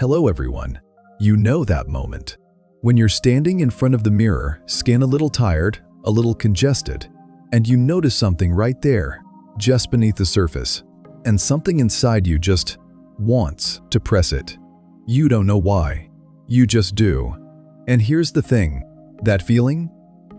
Hello everyone. You know that moment. When you're standing in front of the mirror, skin a little tired, a little congested, and you notice something right there, just beneath the surface, and something inside you just wants to press it. You don't know why. You just do. And here's the thing. That feeling,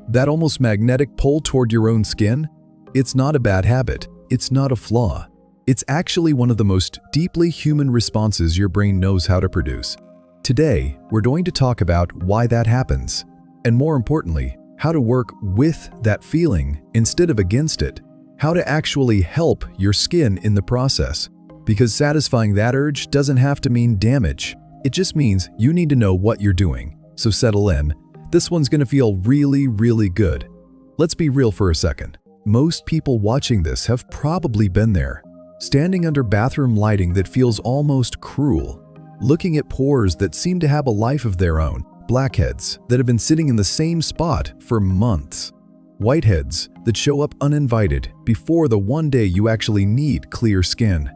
that almost magnetic pull toward your own skin, it's not a bad habit. It's not a flaw. It's actually one of the most deeply human responses your brain knows how to produce. Today, we're going to talk about why that happens, and more importantly, how to work with that feeling instead of against it, how to actually help your skin in the process. Because satisfying that urge doesn't have to mean damage. It just means you need to know what you're doing. So settle in. This one's gonna feel really, really good. Let's be real for a second. Most people watching this have probably been there. Standing under bathroom lighting that feels almost cruel. Looking at pores that seem to have a life of their own. Blackheads that have been sitting in the same spot for months. Whiteheads that show up uninvited before the one day you actually need clear skin.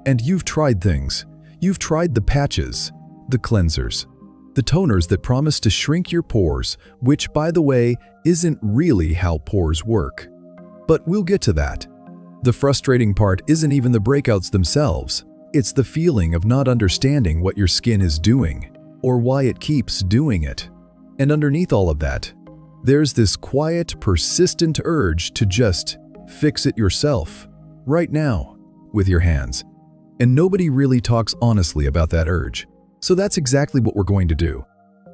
And you've tried things. You've tried the patches, the cleansers, the toners that promise to shrink your pores, which, by the way, isn't really how pores work. But we'll get to that. The frustrating part isn't even the breakouts themselves. It's the feeling of not understanding what your skin is doing, or why it keeps doing it. And underneath all of that, there's this quiet, persistent urge to just fix it yourself, right now, with your hands. And nobody really talks honestly about that urge. So that's exactly what we're going to do.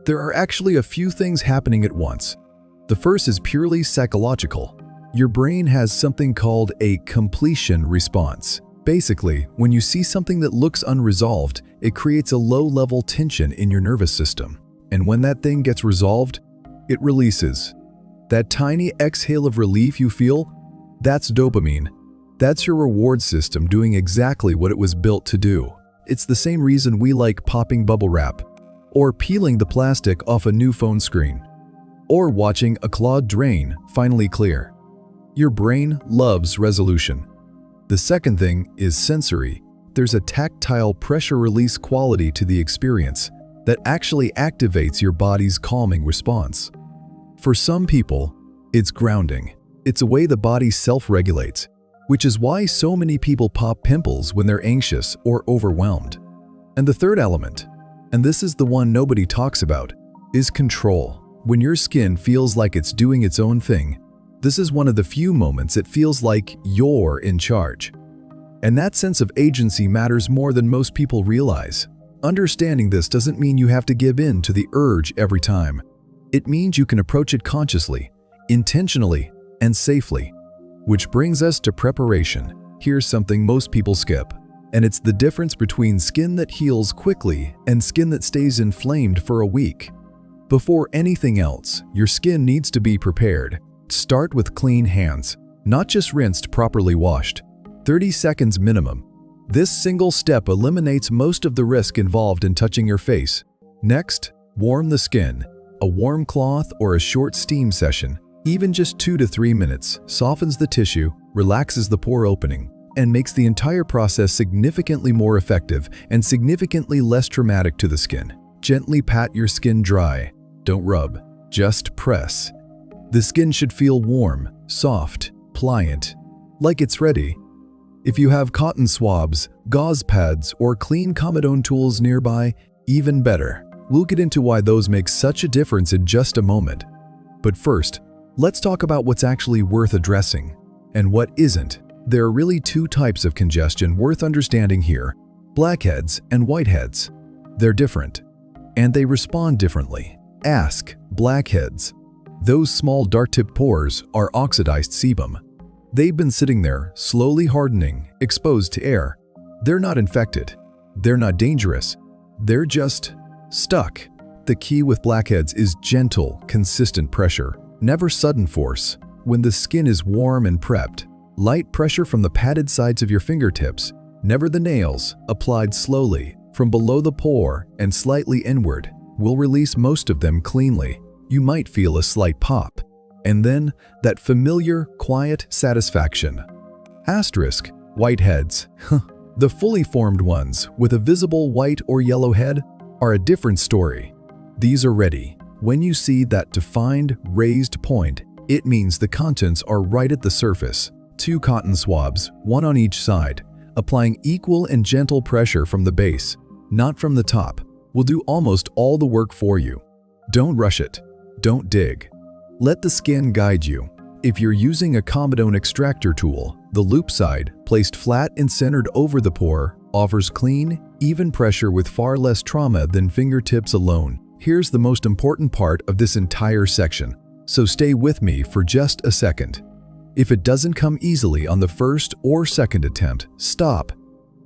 There are actually a few things happening at once. The first is purely psychological. Your brain has something called a completion response. Basically, when you see something that looks unresolved, it creates a low-level tension in your nervous system. And when that thing gets resolved, it releases. That tiny exhale of relief you feel, that's dopamine. That's your reward system doing exactly what it was built to do. It's the same reason we like popping bubble wrap, or peeling the plastic off a new phone screen, or watching a clogged drain finally clear. Your brain loves resolution. The second thing is sensory. There's a tactile pressure release quality to the experience that actually activates your body's calming response. For some people, it's grounding. It's a way the body self-regulates, which is why so many people pop pimples when they're anxious or overwhelmed. And the third element, and this is the one nobody talks about, is control. When your skin feels like it's doing its own thing, this is one of the few moments it feels like you're in charge. And that sense of agency matters more than most people realize. Understanding this doesn't mean you have to give in to the urge every time. It means you can approach it consciously, intentionally, and safely. Which brings us to preparation. Here's something most people skip, and it's the difference between skin that heals quickly and skin that stays inflamed for a week. Before anything else, your skin needs to be prepared. Start with clean hands, not just rinsed, properly washed. 30 seconds minimum. This single step eliminates most of the risk involved in touching your face. Next, warm the skin. A warm cloth or a short steam session, even just 2 to 3 minutes, softens the tissue, relaxes the pore opening, and makes the entire process significantly more effective and significantly less traumatic to the skin. Gently pat your skin dry. Don't rub, just press. The skin should feel warm, soft, pliant, like it's ready. If you have cotton swabs, gauze pads, or clean Comedone tools nearby, even better. We'll get into why those make such a difference in just a moment. But first, let's talk about what's actually worth addressing and what isn't. There are really two types of congestion worth understanding here: blackheads and whiteheads. They're different, and they respond differently. Ask blackheads. Those small dart-tipped pores are oxidized sebum. They've been sitting there, slowly hardening, exposed to air. They're not infected. They're not dangerous. They're just stuck. The key with blackheads is gentle, consistent pressure, never sudden force. When the skin is warm and prepped, light pressure from the padded sides of your fingertips, never the nails, applied slowly, from below the pore and slightly inward, will release most of them cleanly. You might feel a slight pop, and then that familiar, quiet satisfaction. Asterisk, whiteheads. The fully formed ones, with a visible white or yellow head, are a different story. These are ready. When you see that defined, raised point, it means the contents are right at the surface. 2 cotton swabs, one on each side, applying equal and gentle pressure from the base, not from the top, will do almost all the work for you. Don't rush it. Don't dig. Let the skin guide you. If you're using a comedone extractor tool, the loop side, placed flat and centered over the pore, offers clean, even pressure with far less trauma than fingertips alone. Here's the most important part of this entire section, so stay with me for just a second. If it doesn't come easily on the first or second attempt, stop.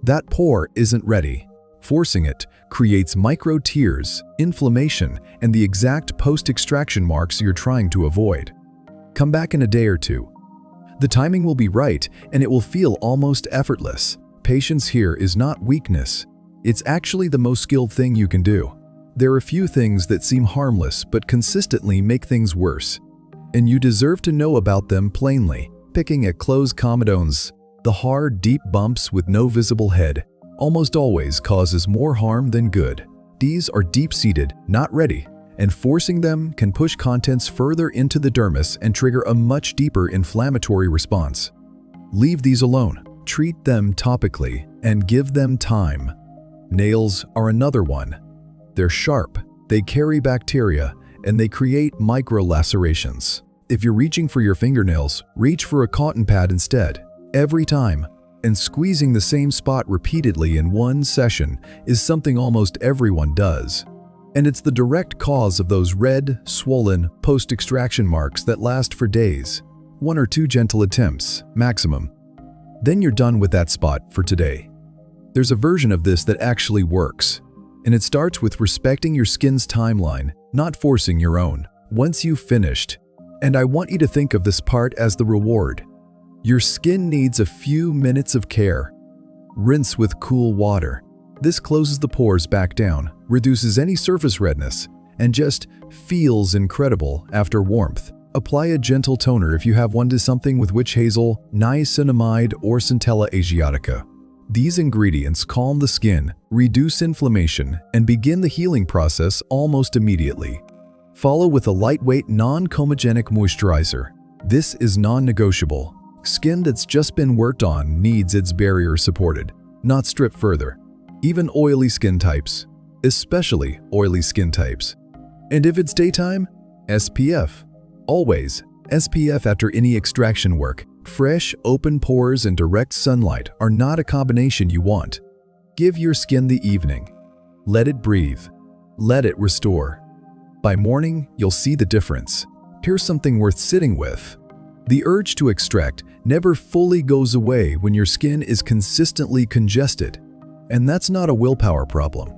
That pore isn't ready. Forcing it creates micro tears, inflammation, and the exact post-extraction marks you're trying to avoid. Come back in a day or two. The timing will be right, and it will feel almost effortless. Patience here is not weakness. It's actually the most skilled thing you can do. There are a few things that seem harmless but consistently make things worse, and you deserve to know about them plainly. Picking at closed comedones, the hard, deep bumps with no visible head almost always causes more harm than good. These are deep-seated, not ready, and forcing them can push contents further into the dermis and trigger a much deeper inflammatory response. Leave these alone, treat them topically, and give them time. Nails are another one. They're sharp, they carry bacteria, and they create micro-lacerations. If you're reaching for your fingernails, reach for a cotton pad instead, every time. And squeezing the same spot repeatedly in one session is something almost everyone does. And it's the direct cause of those red, swollen, post-extraction marks that last for days. 1 or 2 gentle attempts, maximum. Then you're done with that spot for today. There's a version of this that actually works, and it starts with respecting your skin's timeline, not forcing your own. Once you've finished, and I want you to think of this part as the reward. Your skin needs a few minutes of care. Rinse with cool water. This closes the pores back down, reduces any surface redness, and just feels incredible after warmth. Apply a gentle toner if you have one to something with witch hazel, niacinamide, or Centella asiatica. These ingredients calm the skin, reduce inflammation, and begin the healing process almost immediately. Follow with a lightweight, non-comedogenic moisturizer. This is non-negotiable. Skin that's just been worked on needs its barrier supported, not stripped further. Even oily skin types, especially oily skin types. And if it's daytime, SPF. Always SPF after any extraction work. Fresh, open pores and direct sunlight are not a combination you want. Give your skin the evening. Let it breathe. Let it restore. By morning, you'll see the difference. Here's something worth sitting with. The urge to extract never fully goes away when your skin is consistently congested. And that's not a willpower problem.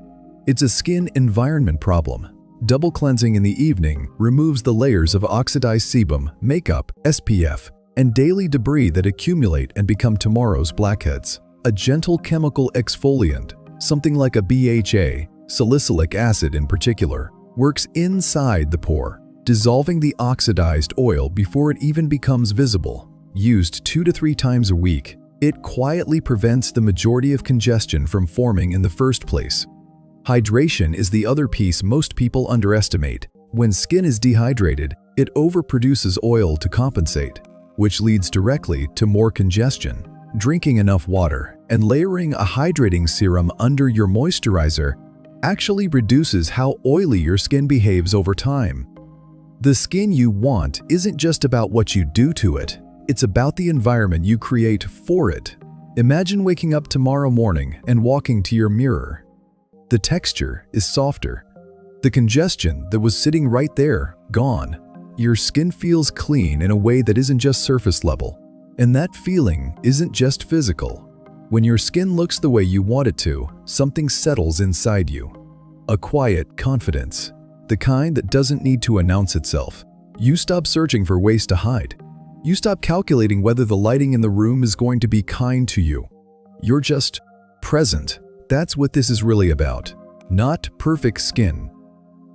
It's a skin environment problem. Double cleansing in the evening removes the layers of oxidized sebum, makeup, SPF, and daily debris that accumulate and become tomorrow's blackheads. A gentle chemical exfoliant, something like a BHA, salicylic acid in particular, works inside the pore, dissolving the oxidized oil before it even becomes visible. Used 2 to 3 times a week, it quietly prevents the majority of congestion from forming in the first place. Hydration is the other piece most people underestimate. When skin is dehydrated, it overproduces oil to compensate, which leads directly to more congestion. Drinking enough water and layering a hydrating serum under your moisturizer actually reduces how oily your skin behaves over time. The skin you want isn't just about what you do to it, it's about the environment you create for it. Imagine waking up tomorrow morning and walking to your mirror. The texture is softer. The congestion that was sitting right there, gone. Your skin feels clean in a way that isn't just surface level. And that feeling isn't just physical. When your skin looks the way you want it to, something settles inside you. A quiet confidence. The kind that doesn't need to announce itself. You stop searching for ways to hide. You stop calculating whether the lighting in the room is going to be kind to you. You're just present. That's what this is really about. Not perfect skin.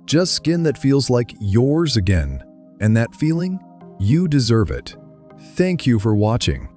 Just skin that feels like yours again. And that feeling, you deserve it. Thank you for watching.